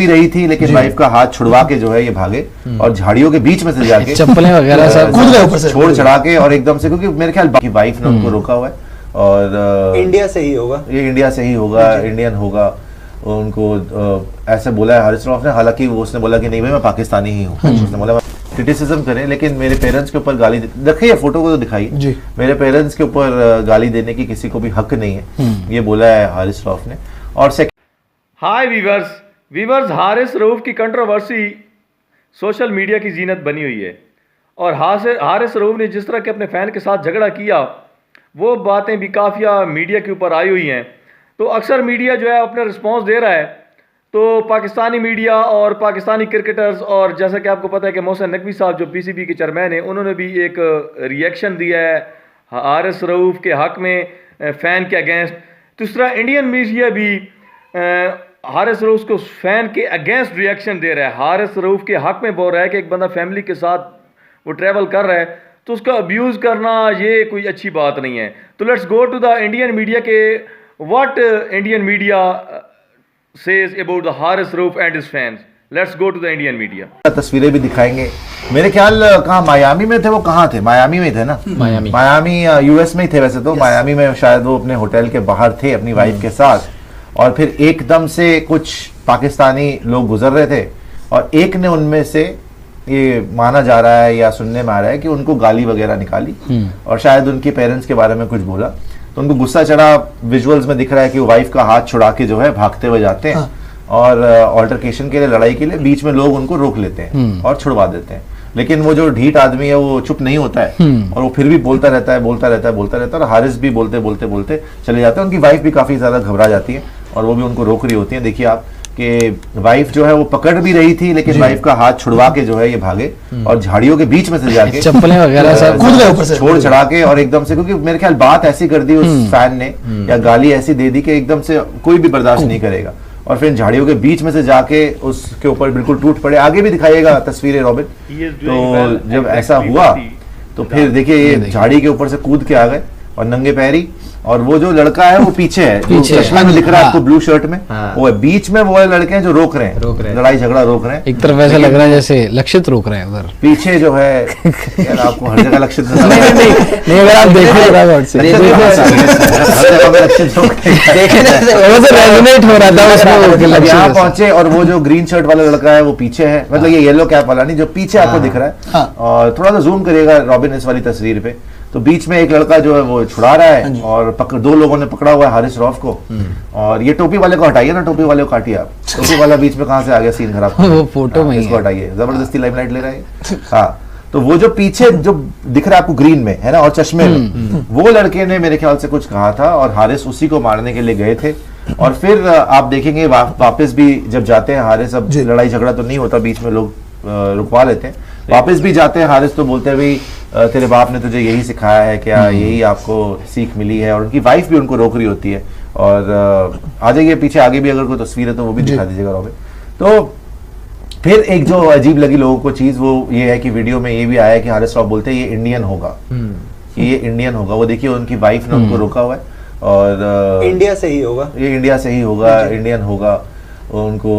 भी रही थी, लेकिन वाइफ का हाथ छुड़वा के जो है ये भागे और झाड़ियों के बीच में से जाके चप्पलें वगैरह सब कूद गए ऊपर से, छोड़ चढ़ा के, और एकदम से, क्योंकि मेरे ख्याल की वाइफ ने उनको रोका हुआ है और इंडिया से ही होगा, ये इंडिया से ही होगा, इंडियन होगा। उनको ऐसे बोला है हारिस रऊफ ने, हालांकि वो उसने बोला कि नहीं भाई मैं पाकिस्तानी ही हूँ। उसने बोला क्रिटिसिज्म करें लेकिन मेरे पेरेंट्स के ऊपर गाली देखिए, फोटो को तो दिखाई, मेरे पेरेंट्स के ऊपर गाली देने की किसी को भी हक नहीं है, ये बोला है हारिस रऊफ ने। और हाय वीवर्स, हारिस रऊफ की कंट्रोवर्सी सोशल मीडिया की जीनत बनी हुई है और हारिस रऊफ ने जिस तरह के अपने फैन के साथ झगड़ा किया वो बातें भी काफ़िया मीडिया के ऊपर आई हुई हैं। तो अक्सर मीडिया जो है अपना रिस्पांस दे रहा है, तो पाकिस्तानी मीडिया और पाकिस्तानी क्रिकेटर्स, और जैसा कि आपको पता है कि मोहसिन नकवी साहब जो पीसीबी के चेयरमैन हैं, उन्होंने भी एक रिएक्शन दिया है हारिस रऊफ के हक में, फ़ैन के अगेंस्ट। दूसरा इंडियन मीडिया भी हारिस रऊफ को फ़ैन के अगेंस्ट रिएक्शन दे रहा है, हारिस रऊफ के हक में बोल रहा है कि एक बंदा फैमिली के साथ वो ट्रैवल कर रहा है तो उसका अब्यूज़ करना ये कोई अच्छी बात नहीं है। तो let's go to the Indian media के what Indian media says about the Haris Rauf and his fans. Let's go to the Indian media. तस्वीरें भी दिखाएंगे। मेरे ख्याल कहाँ मायामी में थे, वो कहाँ थे, मायामी में थे ना, मायामी यूएस में ही थे वैसे तो। मायामी में शायद वो अपने होटल के बाहर थे अपनी वाइफ के साथ, और फिर एकदम से कुछ पाकिस्तानी लोग गुजर रहे थे और एक ने उनमें से, ये माना जा रहा है या सुनने में आ रहा है कि उनको गाली वगैरह निकाली और शायद उनके पेरेंट्स के बारे में कुछ बोला, तो उनको गुस्सा चढ़ा। विजुअल्स में दिख रहा है कि वो वाइफ का हाथ छुड़ा के जो है भागते हुए जाते हैं और ऑल्टरकेशन के लिए, लड़ाई के लिए बीच में लोग उनको रोक लेते हैं और छुड़वा देते हैं। लेकिन वो जो ढीठ आदमी है वो चुप नहीं होता है और वो फिर भी बोलता रहता है और हारिस भी बोलते चले जाते हैं। उनकी वाइफ भी काफी ज्यादा घबरा जाती है और वो भी उनको रोक रही होती है। देखिए आप कि वाइफ जो है वो पकड़ भी रही थी, लेकिन वाइफ का हाथ छुड़वा के जो है ये भागे और झाड़ियों के बीच में से जाके चप्पलें वगैरह सब कूद गए ऊपर से, छोड़ चढ़ा के, और एकदम से, क्योंकि मेरे ख्याल बात ऐसी कर दी उस फैन ने या गाली ऐसी दे दी कि एकदम से कोई भी बर्दाश्त नहीं करेगा और फिर झाड़ियों के बीच में से जाके उसके ऊपर बिल्कुल टूट पड़े। आगे भी दिखाइएगा तस्वीरें रॉबिन। तो जब ऐसा हुआ तो फिर देखिए ये झाड़ी के ऊपर से कूद के आ गए और नंगे पैरी, और वो जो लड़का है वो पीछे है, जो चश्मा में दिख रहा है आपको ब्लू शर्ट में, वो है बीच में, वो लड़के हैं जो रोक रहे हैं, लड़ाई झगड़ा रोक रहे हैं। एक तरफ ऐसा लग रहा है जैसे लक्षित रोक रहे हैं, उधर पीछे जो है यार आपको हर जगह लक्षित नहीं अगर आप देखो यहाँ पहुंचे और वो जो ग्रीन शर्ट वाला लड़का है वो पीछे है, मतलब ये येलो कैप वाला नहीं, जो पीछे आपको दिख रहा है। और थोड़ा सा जूम करिएगा रॉबिन इस वाली तस्वीर पे, तो बीच में एक लड़का जो है वो छुड़ा रहा है और दो लोगों ने पकड़ा हुआ है हारिस रऊफ को। और ये टोपी वाले को हटाइए ना, टोपी वाले को काटिए आप, टोपी वाला बीच में कहां से आ गया, सीन खराब। वो फोटो में इसको हटाइए, जबरदस्ती लाइमलाइट ले रहा है। हाँ, तो वो जो पीछे जो दिख रहा है आपको ग्रीन में है ना और चश्मे में, वो लड़के ने मेरे ख्याल से कुछ कहा था और हारिस उसी को मारने के लिए गए थे। और फिर आप देखेंगे वापस भी जब जाते हैं हारिस, अब लड़ाई झगड़ा तो नहीं होता, बीच में लोग रुकवा लेते हैं, वापस भी जाते हैं हारिस तो बोलते हैं भाई तेरे बाप ने तुझे यही सिखाया है क्या, यही आपको सीख मिली है। और उनकी वाइफ भी उनको रोक रही होती है। और आ जाइए पीछे, आगे भी अगर कोई तस्वीर है तो वो भी दिखा दीजिएगा रॉबिन। तो फिर एक जो अजीब लगी लोगों को चीज वो ये है कि वीडियो में ये भी आया कि हारिस रऊफ बोलते हैं ये इंडियन होगा, कि ये इंडियन होगा। वो देखिए उनकी वाइफ ने उनको रोका हुआ है और इंडिया से ही होगा, ये इंडिया से ही होगा, इंडियन होगा। उनको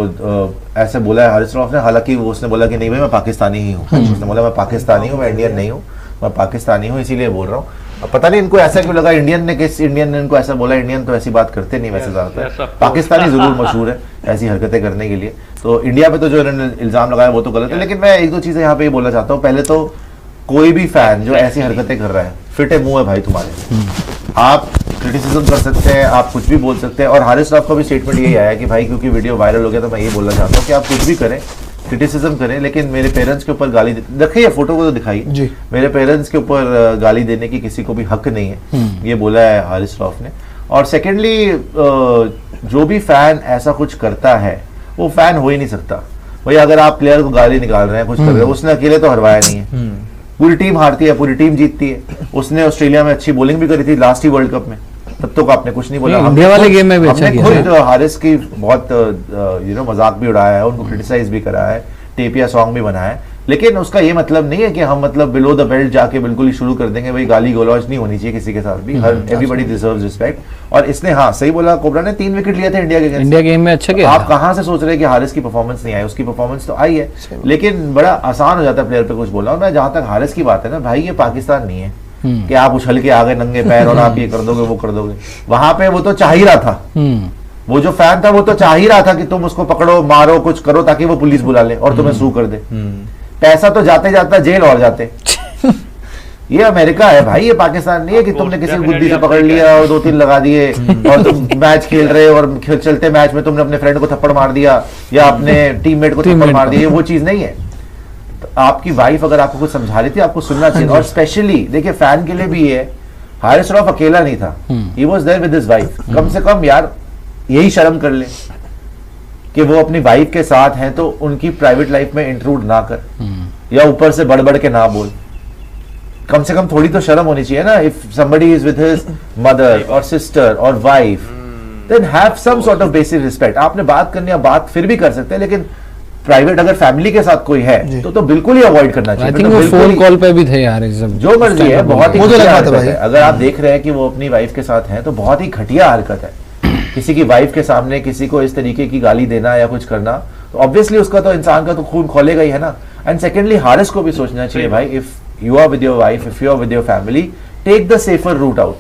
ऐसे बोला है हारिस रऊफ ने, हालांकि वो उसने बोला कि नहीं भाई मैं पाकिस्तानी ही हूँ। उसने बोला मैं पाकिस्तानी हूँ, मैं इंडियन नहीं हूँ, मैं पाकिस्तानी हूँ, इसीलिए बोल रहा हूँ। अब पता नहीं इनको ऐसा क्यों लगा, इंडियन ने किस इंडियन ने इनको ऐसा बोला। इंडियन तो ऐसी बात करते नहीं वैसे ज्यादातर, पाकिस्तानी जरूर मशहूर है ऐसी हरकतें करने के लिए। तो इंडिया पे तो जो इन्होंने इल्जाम लगाया वो तो गलत है। लेकिन मैं एक दो चीजें यहाँ पे बोलना चाहता हूँ। पहले तो कोई भी फैन जो ऐसी हरकतें कर रहा है, फिटे मुंह है भाई तुम्हारे, आप क्रिटिसिज्म कर सकते हैं, आप कुछ भी बोल सकते हैं। और हारिस रऊफ का भी स्टेटमेंट यही आया कि भाई क्योंकि वीडियो वायरल हो गया तो मैं ये बोलना चाहता हूँ कि आप कुछ भी करें, क्रिटिसिज्म करें, लेकिन मेरे पेरेंट्स के ऊपर गाली देखिए, फोटो को तो दिखाइए, मेरे पेरेंट्स के ऊपर गाली देने की किसी को भी हक नहीं है, ये बोला है हारिस रऊफ ने। और सेकेंडली जो भी फैन ऐसा कुछ करता है वो फैन हो ही नहीं सकता। भाई अगर आप प्लेयर को गाली निकाल रहे हैं, कुछ कर रहे हैं, उसने अकेले तो हरवाया नहीं है, पूरी टीम हारती है, पूरी टीम जीतती है। उसने ऑस्ट्रेलिया में अच्छी बॉलिंग भी करी थी लास्ट ही वर्ल्ड कप में, तब तो आपने कुछ नहीं बोला। इंडिया वाले गेम में भी अच्छा किया, खुद हारिस की बहुत मजाक भी उड़ाया है, उनको क्रिटिसाइज भी करा है, टेप या सॉन्ग भी बनाया है, लेकिन उसका ये मतलब नहीं है कि हम मतलब बिलो द बेल्ट जाके बिल्कुल ही शुरू कर देंगे। भाई गाली गलौज नहीं होनी चाहिए किसी के साथ भी, हर एवरीबॉडी डिजर्व्स रिस्पेक्ट। और इसने हाँ सही बोला, कोबरा ने 3 विकेट लिए थे इंडिया के अगेंस्ट। इंडिया गेम में अच्छा किया आप था। कहाँ से सोच रहे हैं कि हारिस की परफॉर्मेंस नहीं आई? उसकी परफॉर्मेंस तो आई है, लेकिन बड़ा आसान हो जाता है प्लेयर पे कुछ बोलना। और मैं जहां तक हारिस की बात है ना भाई, ये पाकिस्तान नहीं है कि आप उछल के आ गए नंगे पैर और आप ये कर दोगे वो कर दोगे। वहां पे वो तो चाह ही रहा था, वो जो फैन था वो तो चाह ही रहा था कि तुम उसको पकड़ो, मारो, कुछ करो ताकि वो पुलिस बुला ले और तुम्हें सू कर दे। पैसा तो जाते जाता जेल और जाते। ये अमेरिका है भाई, ये पाकिस्तान नहीं है कि तुमने किसी को बुद्धि से पकड़ लिया और 2-3 लगा दिए और तुम मैच खेल रहे हो और चलते मैच में तुमने अपने फ्रेंड को थप्पड़ मार दिया या अपने टीममेट को थप्पड़ मार दिया। ये वो चीज नहीं है। तो आपकी वाइफ अगर आपको कुछ समझा रही थी, आपको सुनना चाहिए। और स्पेशली देखिए फैन के लिए भी है, हारिस रऊफ अकेला नहीं था, he was there with his wife. कम से कम यार यही शर्म कर ले कि वो अपनी वाइफ के साथ हैं तो उनकी प्राइवेट लाइफ में इंट्रूड ना कर या ऊपर से बढ़ के ना बोल। कम से कम थोड़ी तो शर्म होनी चाहिए ना। If somebody is with his mother और सिस्टर और wife, then have some sort of basic respect. आपने बात करनी है, बात फिर भी कर सकते हैं, लेकिन प्राइवेट अगर फैमिली के साथ कोई है तो बिल्कुल ही अवॉइड करना चाहिए। आई थिंक वो फोन कॉल पे भी थे यार, जो मर्जी है, बहुत ही मुझे घटिया लगा था हरकत भाई। है। अगर आप देख रहे हैं कि वो अपनी वाइफ के साथ हैं तो बहुत ही घटिया हरकत है। किसी की वाइफ के सामने किसी को इस तरीके की गाली देना या कुछ करना, तो ऑब्वियसली उसका तो इंसान का तो खून खोलेगा ही है ना। एंड सेकेंडली हारिस को भी सोचना चाहिए भाई, if you are with your wife, if you are with your family, take the safer route out,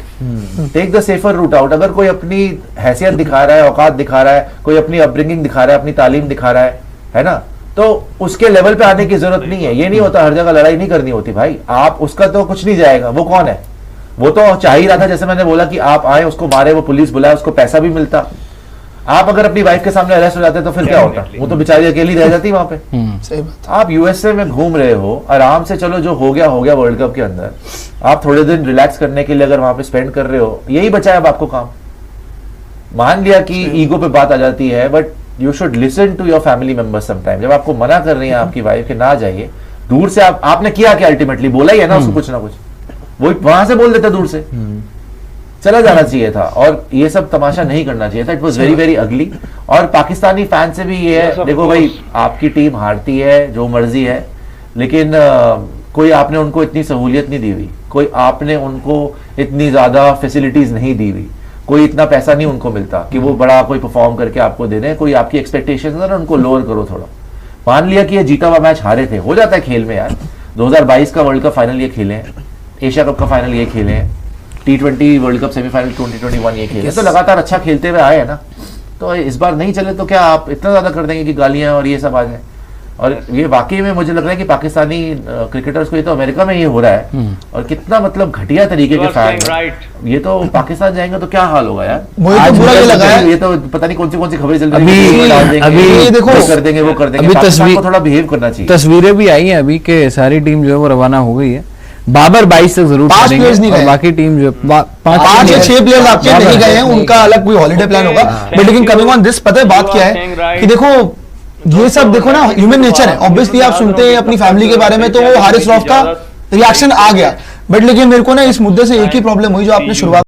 take the safer route out. अगर कोई अपनी हैसियत दिखा रहा है, औकात दिखा रहा है, कोई अपनी अपब्रिंगिंग दिखा रहा है, अपनी तालीम दिखा रहा है ना, तो उसके लेवल पे आने की जरूरत नहीं है। ये नहीं होता हर जगह लड़ाई नहीं करनी होती भाई। आप उसका तो कुछ नहीं जाएगा, वो कौन है? वो तो चाह ही रहा था, जैसे मैंने बोला कि आप आए, उसको मारे, वो पुलिस बुलाए, उसको पैसा भी मिलता। आप अगर अपनी वाइफ के सामने अरेस्ट हो जाते तो फिर क्या होता? वो तो बेचारी अकेली रह जाती वहां पे। सही बात। आप यूएसए में घूम रहे हो आराम से, चलो जो हो गया वर्ल्ड कप के अंदर, आप थोड़े दिन रिलैक्स करने के लिए अगर वहां पे स्पेंड कर रहे हो, यही बचा है अब आपको काम। मान लिया कि ईगो पे बात आ जाती है, but you should listen to your family members sometime. जब आपको मना कर रही है आपकी वाइफ कि ना जाइए, दूर से आपने किया क्या? अल्टीमेटली बोला ही है ना उसको कुछ ना कुछ, वो वहां से बोल देता दूर से, चला जाना चाहिए था। और ये सब तमाशा नहीं करना चाहिए था। It was very very ugly. और पाकिस्तानी फैन से भी ये है, देखो भाई आपकी टीम हारती है, जो मर्जी है, लेकिन कोई आपने उनको इतनी सहूलियत नहीं दी हुई, कोई आपने उनको इतनी ज्यादा फैसिलिटीज नहीं दी हुई, कोई इतना पैसा नहीं उनको मिलता कि वो बड़ा कोई परफॉर्म करके आपको दे दें। कोई आपकी एक्सपेक्टेशन है ना, उनको लोअर करो थोड़ा। मान लिया कि ये जीता हुआ मैच हारे थे, हो जाता है खेल में यार। 2022 का वर्ल्ड कप फाइनल ये खेले हैं, एशिया कप का फाइनल ये खेले हैं, T20 वर्ल्ड कप सेमीफाइनल 2021 ये खेले, तो लगातार अच्छा खेलते हुए आए हैं ना। तो इस बार नहीं चले तो क्या आप इतना ज्यादा कर देंगे कि गालियां और ये सब आ जाए? और ये वाकई में मुझे लग रहा है कि पाकिस्तानी क्रिकेटर्स को, ये तो अमेरिका में ये हो रहा है और कितना मतलब घटिया तरीके के फैन हैं। ये तो पाकिस्तान जाएंगे तो क्या हाल होगा यार। मुझे तो बुरा ये लगा है, ये तो पता नहीं कौन सी खबरें चल रही अभी देखो, वो कर देंगे वो कर देंगे। अभी पाकिस्तान को थोड़ा बिहेव करना चाहिए। तस्वीरें भी आई हैं अभी के सारी टीम जो है वो रवाना हो गई है। बाबर 22 तक जरूर 5 खेलेंगे प्लेयर्स नहीं और गए। बाकी टीम जो 5 या 6 प्लेयर्स आपके नहीं गए हैं, उनका अलग कोई हॉलीडे प्लान होगा। बट लेकिन कमिंग ऑन दिस, पता है बात क्या है कि देखो ये सब देखो ना, ह्यूमन नेचर है। ऑब्वियसली आप सुनते हैं अपनी फैमिली के बारे में तो वो हारिस रऊफ का रिएक्शन आ गया। बट लेकिन मेरे को ना इस मुद्दे से एक ही प्रॉब्लम हुई जो आपने शुरुआत